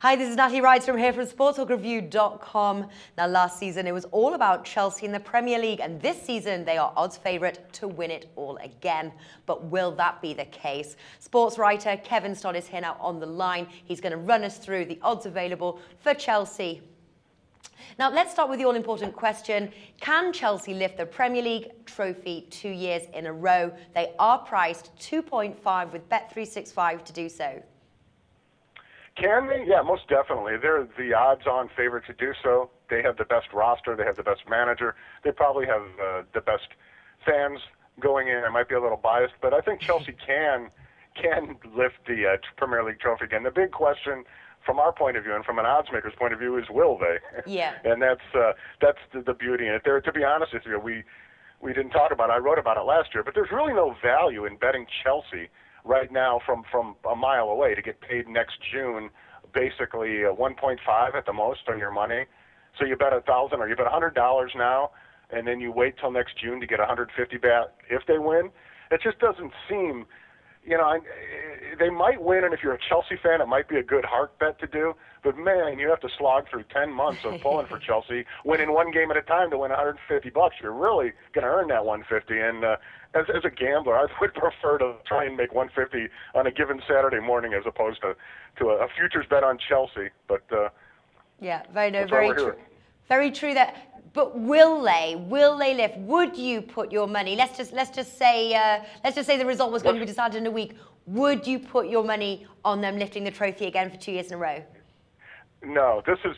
Hi, this is Natalie Rydstrom here from SportsbookReview.com. Now, last season, it was all about Chelsea in the Premier League, and this season, they are odds favourite to win it all again. But will that be the case? Sportswriter Kevin Stott is here now on the line. He's going to run us through the odds available for Chelsea. Now, let's start with the all-important question. Can Chelsea lift the Premier League trophy 2 years in a row? They are priced 2.5 with Bet365 to do so. Can they? Yeah, most definitely. They're the odds-on favorite to do so. They have the best roster. They have the best manager. They probably have the best fans going in. I might be a little biased, but I think Chelsea can lift the Premier League trophy again. The big question from our point of view and from an odds maker's point of view is, will they? Yeah. And that's the beauty in it. There, to be honest with you, we didn't talk about it. I wrote about it last year, but there's really no value in betting Chelsea right now from a mile away to get paid next June, basically 1.5 at the most on your money. So you bet $1,000 or you bet $100 now, and then you wait till next June to get 150 back if they win. It just doesn't seem, they might win, and if you're a Chelsea fan, it might be a good heart bet to do. But man, you have to slog through 10 months of pulling for Chelsea, winning one game at a time to win $150. You're really going to earn that 150. And as a gambler, I would prefer to try and make 150 on a given Saturday morning as opposed to a futures bet on Chelsea. But yeah, very true. Very true that. But will they lift? Would you put your money? Let's just say the result was going to be decided in a week. Would you put your money on them lifting the trophy again for 2 years in a row? No, this is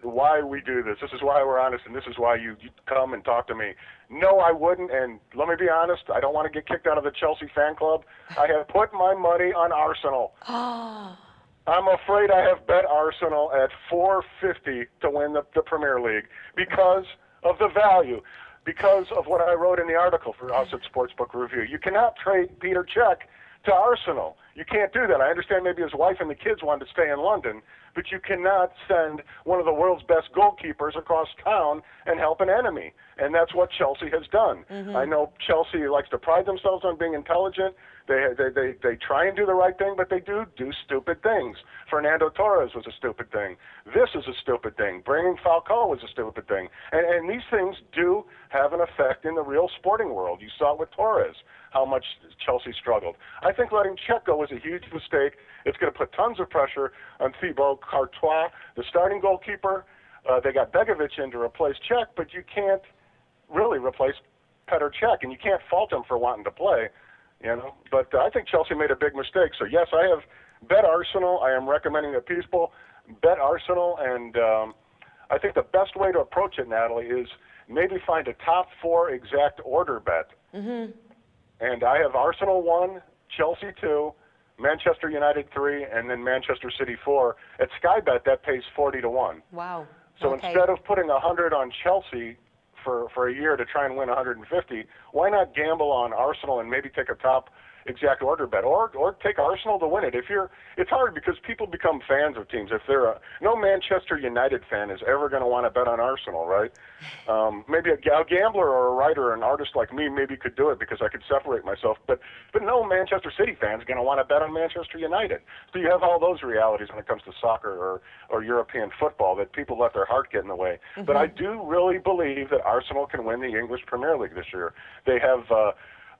why we do this. This is why we're honest, and this is why you come and talk to me. No, I wouldn't, and let me be honest, I don't want to get kicked out of the Chelsea fan club. I have put my money on Arsenal. I'm afraid I have bet Arsenal at 450 to win the Premier League because of the value, because of what I wrote in the article for us at Sportsbook Review. You cannot trade Peter Cech to Arsenal. You can't do that. I understand maybe his wife and the kids wanted to stay in London, but you cannot send one of the world's best goalkeepers across town and help an enemy. And that's what Chelsea has done. I know Chelsea likes to pride themselves on being intelligent. They try and do the right thing, but they do stupid things. Fernando Torres was a stupid thing. This is a stupid thing. Bringing Falcao was a stupid thing. And these things do have an effect in the real sporting world. You saw it with Torres, how much Chelsea struggled. I think letting Cech go was a huge mistake. It's going to put tons of pressure on Thibaut Courtois, the starting goalkeeper. They got Begovic in to replace Cech, but you can't really replace Petr Cech, and you can't fault him for wanting to play. But I think Chelsea made a big mistake. So, yes, I have bet Arsenal. I am recommending that people bet Arsenal. And I think the best way to approach it, Natalie, is maybe find a top 4 exact order bet. And I have Arsenal 1, Chelsea 2, Manchester United 3, and then Manchester City 4. At Sky Bet, that pays 40 to 1. Wow. So instead of putting 100 on Chelsea for a year to try and win 150, why not gamble on Arsenal and maybe take a top exact order bet, or take Arsenal to win it? It's hard because people become fans of teams. If no Manchester United fan is ever going to want to bet on Arsenal, right? Maybe a gambler or a writer or an artist like me maybe could do it because I could separate myself, but no Manchester City fan is going to want to bet on Manchester United. So you have all those realities when it comes to soccer or European football that people let their heart get in the way. But I do really believe that Arsenal can win the English Premier League this year. They have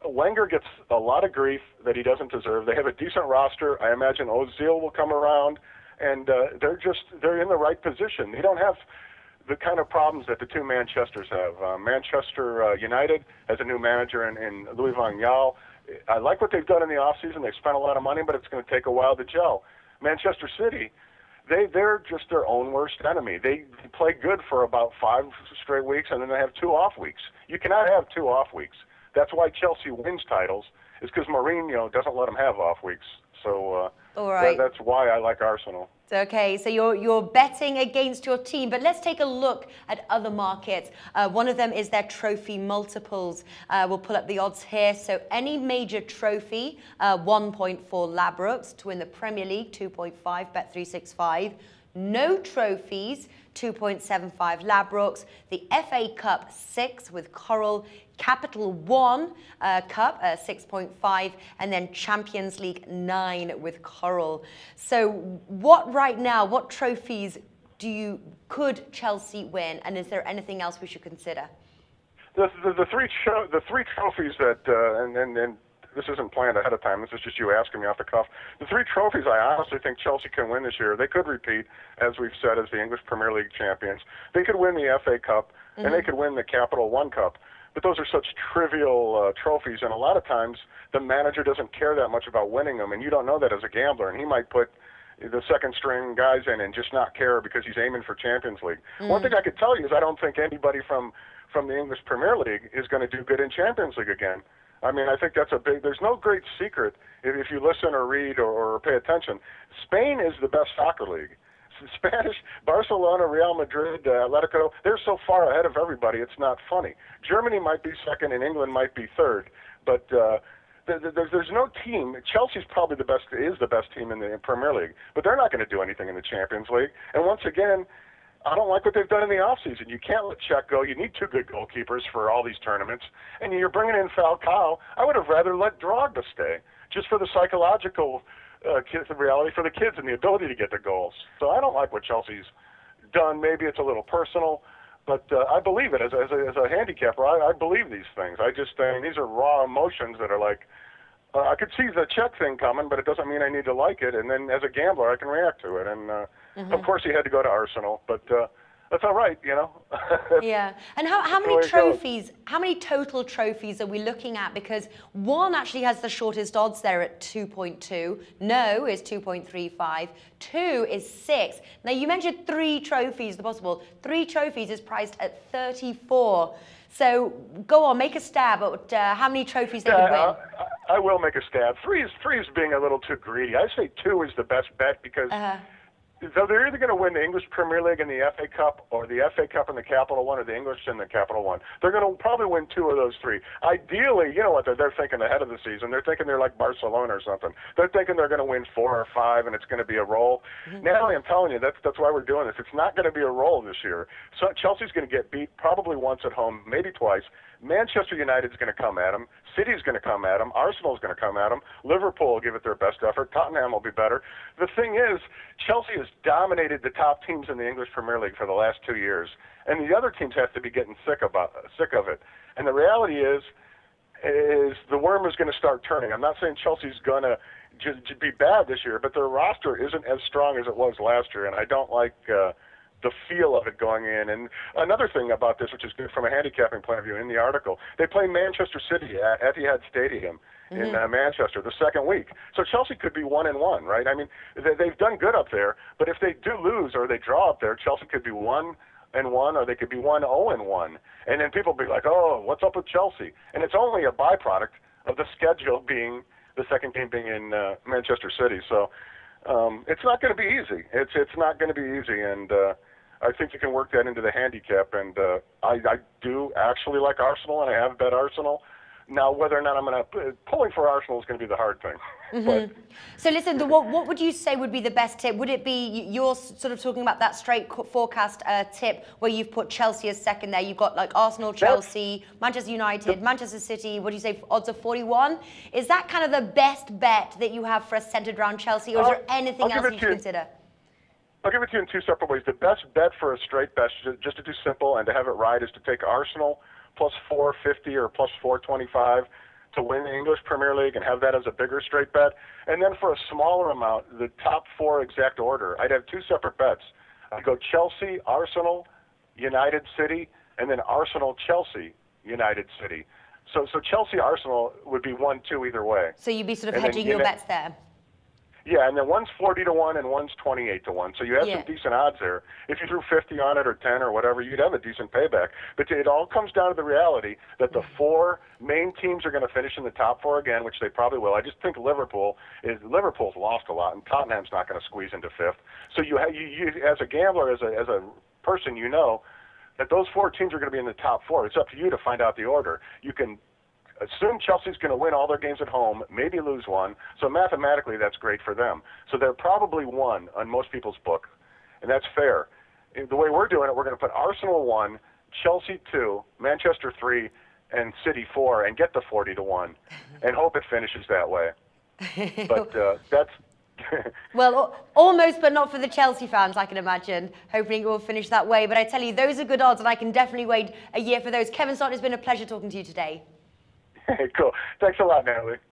Wenger gets a lot of grief that he doesn't deserve. They have a decent roster. I imagine Ozil will come around, and they're in the right position. They don't have the kind of problems that the two Manchesters have. Manchester United has a new manager in Louis van Gaal. I like what they've done in the offseason. They've spent a lot of money, but it's going to take a while to gel. Manchester City, they're just their own worst enemy. They play good for about 5 straight weeks, and then they have 2 off weeks. You cannot have 2 off weeks. That's why Chelsea wins titles, is because Mourinho doesn't let them have off weeks. So all right. That's why I like Arsenal. Okay, so you're betting against your team, but let's take a look at other markets. One of them is their trophy multiples. We'll pull up the odds here. So any major trophy, 1.4 Labrooks to win the Premier League, 2.5 Bet365. no trophies, 2.75 Ladbrokes, the FA Cup 6 with Coral, Capital One Cup 6.5, and then Champions League 9 with Coral. So what trophies could Chelsea win, and is there anything else we should consider? The three trophies that and this isn't planned ahead of time. This is just you asking me off the cuff. The three trophies I honestly think Chelsea can win this year. They could repeat, as we've said, as the English Premier League champions. They could win the FA Cup, and they could win the Capital One Cup. But those are such trivial trophies, and a lot of times the manager doesn't care that much about winning them, and you don't know that as a gambler, and he might put the second-string guys in and just not care because he's aiming for Champions League. One thing I could tell you is I don't think anybody from the English Premier League is going to do good in Champions League again. I mean, I think that's there's no great secret if you listen or read or pay attention. Spain is the best soccer league. Spanish, Barcelona, Real Madrid, Atletico, they're so far ahead of everybody, it's not funny. Germany might be second and England might be third, but there's no team. Chelsea's probably is the best team in the Premier League, but they're not going to do anything in the Champions League. And once again, I don't like what they've done in the offseason. You can't let Czech go. You need two good goalkeepers for all these tournaments. And you're bringing in Falcao. I would have rather let Drogba stay, just for the psychological reality for the kids and the ability to get the goals. So I don't like what Chelsea's done. Maybe it's a little personal, but I believe it as a handicapper. I believe these things. I mean, these are raw emotions that are like, I could see the Czech thing coming, but it doesn't mean I need to like it. And then as a gambler, I can react to it. And of course, he had to go to Arsenal, but that's all right, you know. Yeah. And how many trophies? How many total trophies are we looking at? Because one actually has the shortest odds there at 2.2. No is 2.35. 2 is 6. Now you mentioned 3 trophies. The possible 3 trophies is priced at 34. So go on, make a stab at how many trophies they could win. I will make a stab. Three is being a little too greedy. I say 2 is the best bet because they're either going to win the English Premier League and the FA Cup, or the FA Cup and the Capital One, or the English and the Capital One. They're going to probably win 2 of those 3. Ideally, you know what they're thinking ahead of the season. They're thinking they're like Barcelona or something. They're thinking they're going to win 4 or 5, and it's going to be a roll. Natalie, I'm telling you, that's why we're doing this. It's not going to be a roll this year. So Chelsea's going to get beat probably once at home, maybe twice. Manchester United's going to come at them. City's going to come at them. Arsenal's going to come at them. Liverpool will give it their best effort. Tottenham will be better. The thing is, Chelsea has dominated the top teams in the English Premier League for the last 2 years, and the other teams have to be getting sick of it. And the reality is the worm is going to start turning. I'm not saying Chelsea's going to just be bad this year, but their roster isn't as strong as it was last year, and I don't like the feel of it going in. And another thing about this, which is good from a handicapping point of view, in the article, they play Manchester City at Etihad Stadium in Manchester the second week. So Chelsea could be 1-1, right? I mean, they've done good up there, but if they do lose or they draw up there, Chelsea could be 1-1, or they could be 1-0-1. And then people will be like, oh, what's up with Chelsea? And it's only a byproduct of the schedule being, the second game being in Manchester City. So it's not going to be easy. It's not going to be easy, and I think you can work that into the handicap. And I do actually like Arsenal, and I have bet Arsenal. Now, whether or not I'm going to pulling for Arsenal is going to be the hard thing. But, so listen, what would you say would be the best tip? Would it be you're sort of talking about that straight forecast tip where you've put Chelsea as second there? You've got like Arsenal, Chelsea, Manchester United, Manchester City. What do you say? Odds of 41. Is that kind of the best bet that you have for us centered around Chelsea, or is there anything else you should consider? I'll give it to you in 2 separate ways. The best bet for a straight bet, just to do simple and to have it right, is to take Arsenal plus 450 or plus 425 to win the English Premier League and have that as a bigger straight bet. And then for a smaller amount, the top 4 exact order, I'd have 2 separate bets. I'd go Chelsea, Arsenal, United City, and then Arsenal, Chelsea, United City. So Chelsea, Arsenal would be 1-2 either way. So you'd be sort of hedging your bets there. Yeah, and then one's 40-1 and one's 28-1. So you have some decent odds there. If you threw 50 on it or 10 or whatever, you'd have a decent payback. But it all comes down to the reality that the 4 main teams are going to finish in the top 4 again, which they probably will. I just think Liverpool's lost a lot, and Tottenham's not going to squeeze into 5th. So you as a gambler, as a person, you know that those 4 teams are going to be in the top 4. It's up to you to find out the order. You can assume Chelsea's going to win all their games at home, maybe lose one. So mathematically, that's great for them. So they're probably 1 on most people's book. and that's fair. The way we're doing it, we're going to put Arsenal 1, Chelsea 2, Manchester 3, and City 4, and get the 40-1, and hope it finishes that way. But that's well, almost, but not for the Chelsea fans, I can imagine, hoping it will finish that way. But I tell you, those are good odds, and I can definitely wait a year for those. Kevin Stott, it's been a pleasure talking to you today. Cool. Thanks a lot, Natalie.